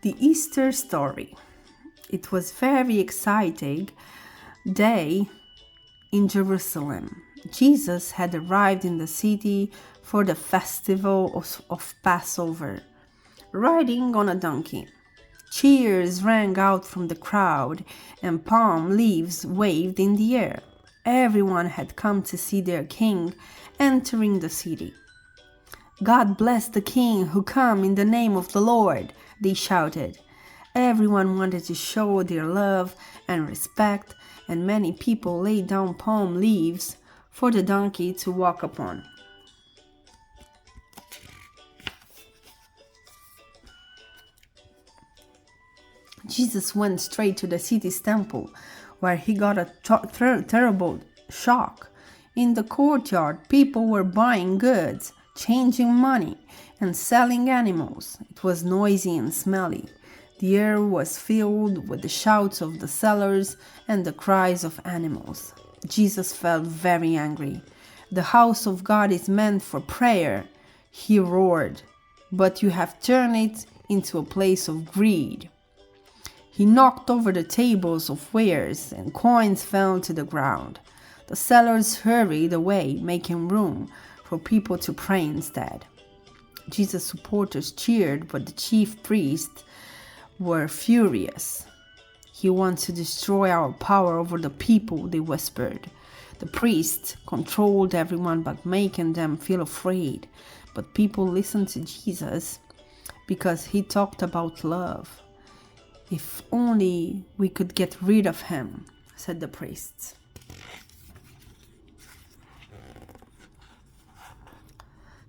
The Easter story. It was very exciting day in Jerusalem. Jesus had arrived in the city for the festival of Passover, riding on a donkey. Cheers rang out from the crowd, and palm leaves waved in the air. Everyone had come to see their king entering the city. "God bless the King who come in the name of the Lord," they shouted. Everyone wanted to show their love and respect, and many people laid down palm leaves for the donkey to walk upon. Jesus went straight to the city's temple, where he got a terrible shock. In the courtyard, people were buying goods, changing money, and selling animals. It was noisy and smelly. The air was filled with the shouts of the sellers and the cries of animals. Jesus felt very angry. "The house of God is meant for prayer," he roared, "but you have turned it into a place of greed." He knocked over the tables of wares, and coins fell to the ground. The sellers hurried away, making room for people to pray instead. Jesus' supporters cheered, but the chief priests were furious. "He wants to destroy our power over the people," they whispered. The priests controlled everyone by making them feel afraid, but people listened to Jesus because he talked about love. "If only we could get rid of him," said the priests.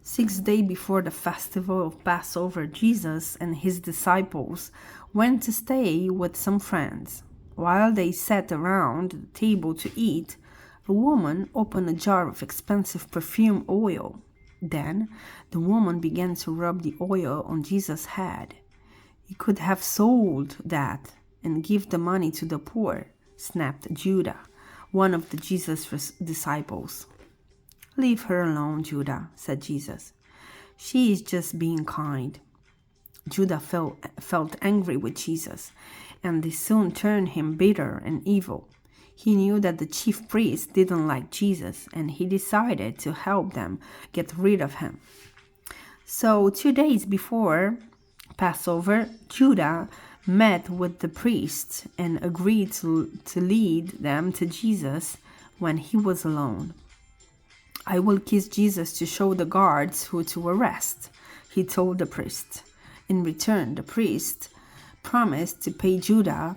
6 days before the festival of Passover, Jesus and his disciples went to stay with some friends. While they sat around the table to eat, a woman opened a jar of expensive perfume oil. Then the woman began to rub the oil on Jesus' head. "You could have sold that and give the money to the poor," snapped Judah, one of the Jesus' disciples. "Leave her alone, Judah," said Jesus. "She is just being kind." Judah felt angry with Jesus, and this soon turned him bitter and evil. He knew that the chief priests didn't like Jesus, and he decided to help them get rid of him. So 2 days before Passover, Judah met with the priests and agreed to lead them to Jesus when he was alone. "I will kiss Jesus to show the guards who to arrest," he told the priest. In return, the priest promised to pay Judah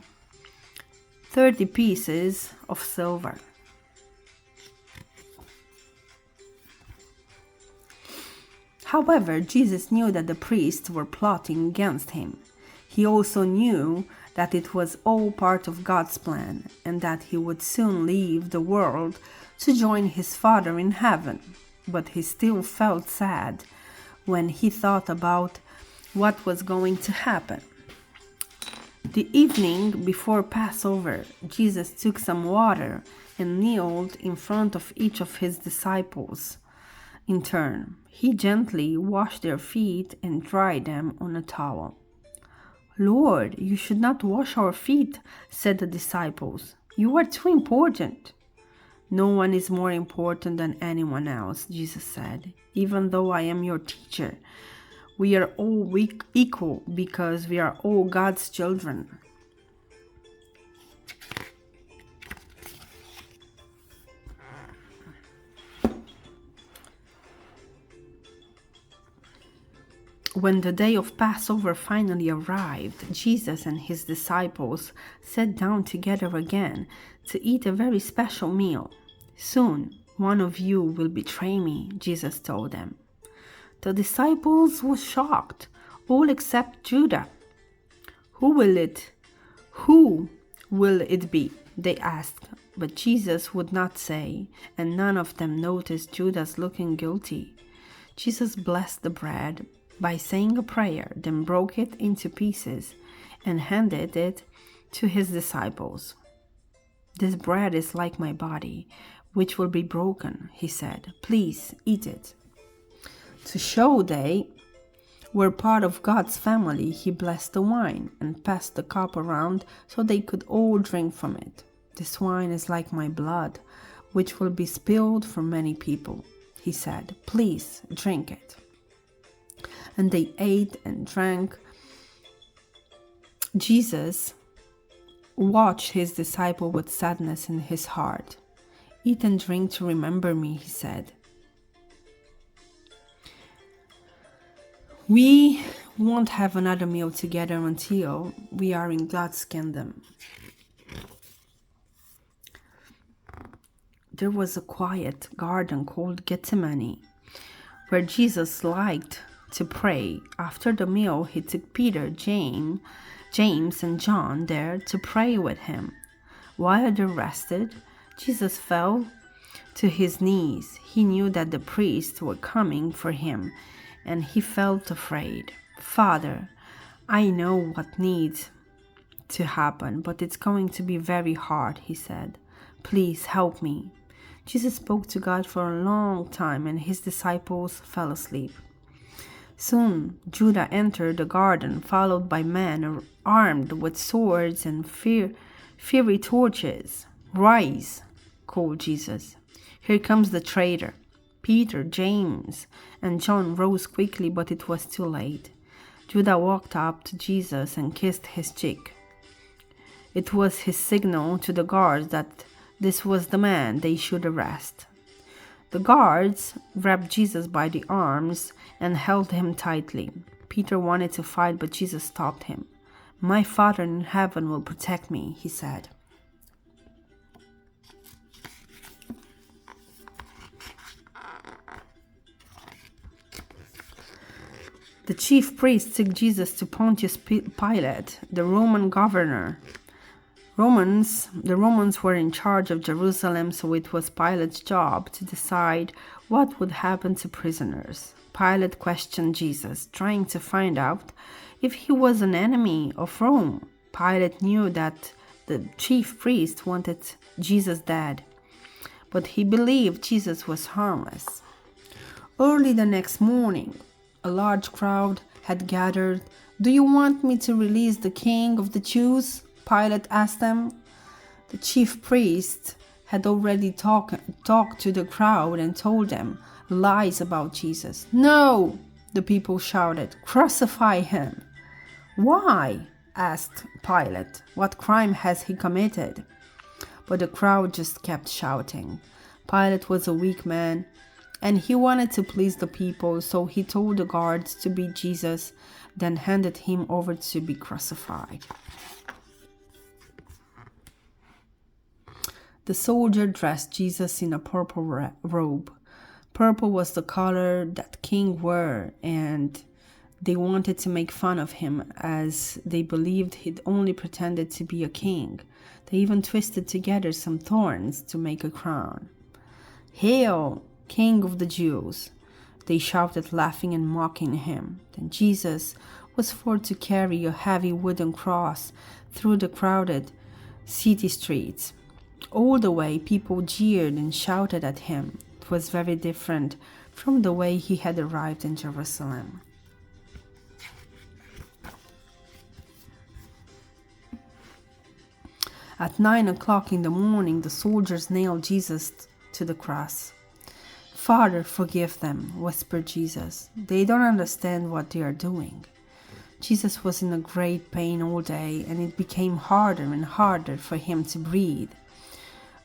30 pieces of silver. However, Jesus knew that the priests were plotting against him. He also knew that it was all part of God's plan and that he would soon leave the world to join his Father in heaven. But he still felt sad when he thought about what was going to happen. The evening before Passover, Jesus took some water and kneeled in front of each of his disciples in turn. He gently washed their feet and dried them on a towel. "Lord, you should not wash our feet," said the disciples. "You are too important." "No one is more important than anyone else," Jesus said. "Even though I am your teacher, we are all equal because we are all God's children." When the day of Passover finally arrived, Jesus and his disciples sat down together again to eat a very special meal. "Soon, one of you will betray me," Jesus told them. The disciples were shocked, all except Judah. Who will it be?" they asked. But Jesus would not say, and none of them noticed Judah's looking guilty. Jesus blessed the bread by saying a prayer, then broke it into pieces and handed it to his disciples. "This bread is like my body, which will be broken," he said. "Please eat it." To show they were part of God's family, he blessed the wine and passed the cup around so they could all drink from it. This wine is like my blood, which will be spilled for many people, he said. Please drink it. And they ate and drank. Jesus watched his disciple with sadness in his heart. Eat and drink to remember me, he said. We won't have another meal together until we are in God's kingdom. There was a quiet garden called Gethsemane, where Jesus liked to pray. After the meal, he took Peter, James, and John there to pray with him. While they rested, Jesus fell to his knees. He knew that the priests were coming for him, and he felt afraid. Father, I know what needs to happen, but it's going to be very hard, he said. Please help me. Jesus spoke to God for a long time, and his disciples fell asleep. Soon Judas entered the garden, followed by men armed with swords and fiery torches. Rise, called Jesus. Here comes the traitor. Peter, James, and John rose quickly, but it was too late. Judas walked up to Jesus and kissed his cheek. It was his signal to the guards that this was the man they should arrest. The guards grabbed Jesus by the arms and held him tightly. Peter wanted to fight, but Jesus stopped him. My Father in heaven will protect me, he said. The chief priests took Jesus to Pontius Pilate, the Roman governor. The Romans were in charge of Jerusalem, so it was Pilate's job to decide what would happen to prisoners. Pilate questioned Jesus, trying to find out if he was an enemy of Rome. Pilate knew that the chief priest wanted Jesus dead, but he believed Jesus was harmless. Early the next morning, a large crowd had gathered. Do you want me to release the king of the Jews? Pilate asked them. The chief priest had already talked to the crowd and told them lies about Jesus. No, the people shouted, crucify him. Why? Asked Pilate. What crime has he committed? But the crowd just kept shouting. Pilate was a weak man, and he wanted to please the people, so he told the guards to beat Jesus, then handed him over to be crucified. The soldier dressed Jesus in a purple robe. Purple was the color that kings wore, and they wanted to make fun of him as they believed he'd only pretended to be a king. They even twisted together some thorns to make a crown. Hail, King of the Jews! They shouted, laughing and mocking him. Then Jesus was forced to carry a heavy wooden cross through the crowded city streets. All the way, people jeered and shouted at him. It was very different from the way he had arrived in Jerusalem. At 9 o'clock in the morning, the soldiers nailed Jesus to the cross. Father, forgive them, whispered Jesus. They don't understand what they are doing. Jesus was in a great pain all day, and it became harder and harder for him to breathe.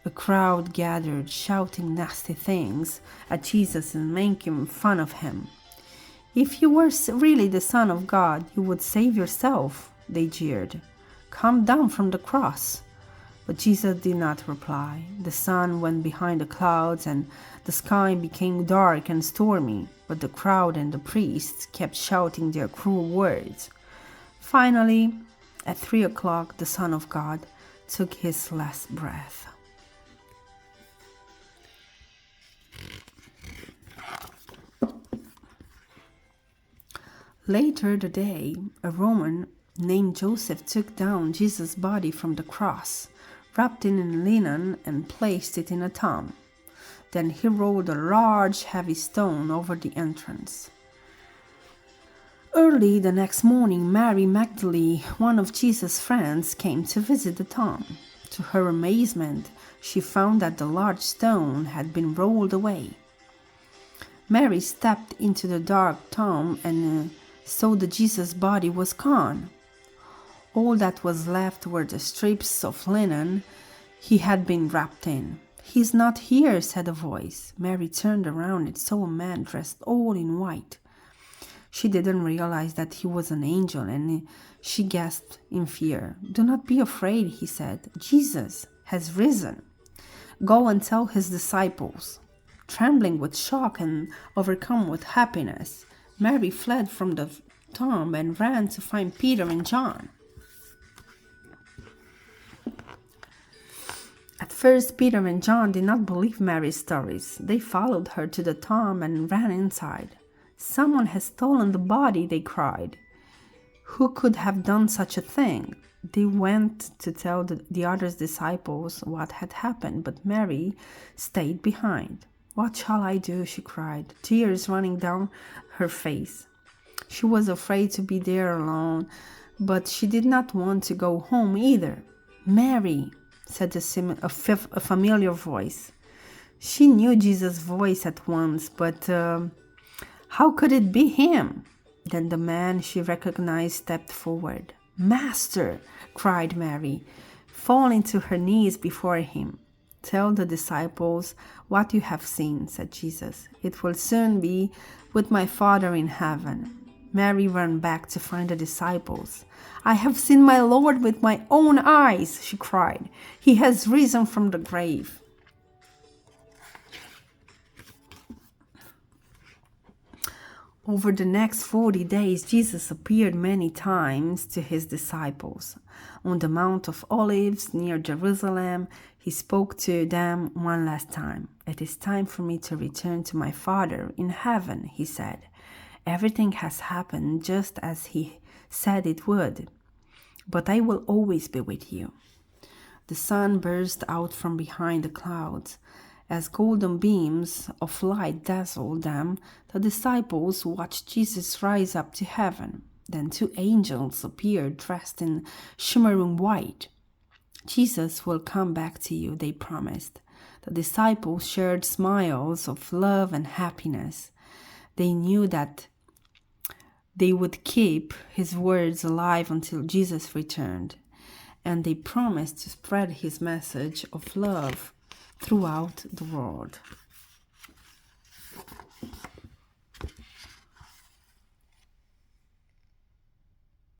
A crowd gathered, shouting nasty things at Jesus and making fun of him. If you were really the Son of God, you would save yourself, they jeered. Come down from the cross. But Jesus did not reply. The sun went behind the clouds, and the sky became dark and stormy, but the crowd and the priests kept shouting their cruel words. Finally, at 3 o'clock, the Son of God took his last breath. Later that day, a Roman named Joseph took down Jesus' body from the cross, wrapped it in linen, and placed it in a tomb. Then he rolled a large, heavy stone over the entrance. Early the next morning, Mary Magdalene, one of Jesus' friends, came to visit the tomb. To her amazement, she found that the large stone had been rolled away. Mary stepped into the dark tomb and saw that Jesus' body was gone. All that was left were the strips of linen he had been wrapped in. "He's not here," said a voice. Mary turned around and saw a man dressed all in white. She didn't realize that he was an angel, and she gasped in fear. "Do not be afraid," he said. "Jesus has risen. Go and tell his disciples." Trembling with shock and overcome with happiness, Mary fled from the tomb and ran to find Peter and John. At first, Peter and John did not believe Mary's stories. They followed her to the tomb and ran inside. "Someone has stolen the body," they cried. "Who could have done such a thing?" They went to tell the other disciples what had happened, but Mary stayed behind. "What shall I do?" she cried, tears running down her face. She was afraid to be there alone, but she did not want to go home either. "Mary," said a familiar voice. She knew Jesus' voice at once, but how could it be him? Then the man she recognized stepped forward. "Master," cried Mary, falling to her knees before him. "Tell the disciples what you have seen," said Jesus. "It will soon be with my Father in heaven." Mary ran back to find the disciples. "I have seen my Lord with my own eyes," she cried. "He has risen from the grave." Over the next 40 days, Jesus appeared many times to his disciples. On the Mount of Olives near Jerusalem, he spoke to them one last time. "It is time for me to return to my Father in heaven," he said. "Everything has happened just as he said it would, but I will always be with you." The sun burst out from behind the clouds. As golden beams of light dazzled them, the disciples watched Jesus rise up to heaven. Then 2 angels appeared dressed in shimmering white. "Jesus will come back to you," they promised. The disciples shared smiles of love and happiness. They knew that they would keep his words alive until Jesus returned, and they promised to spread his message of love throughout the world.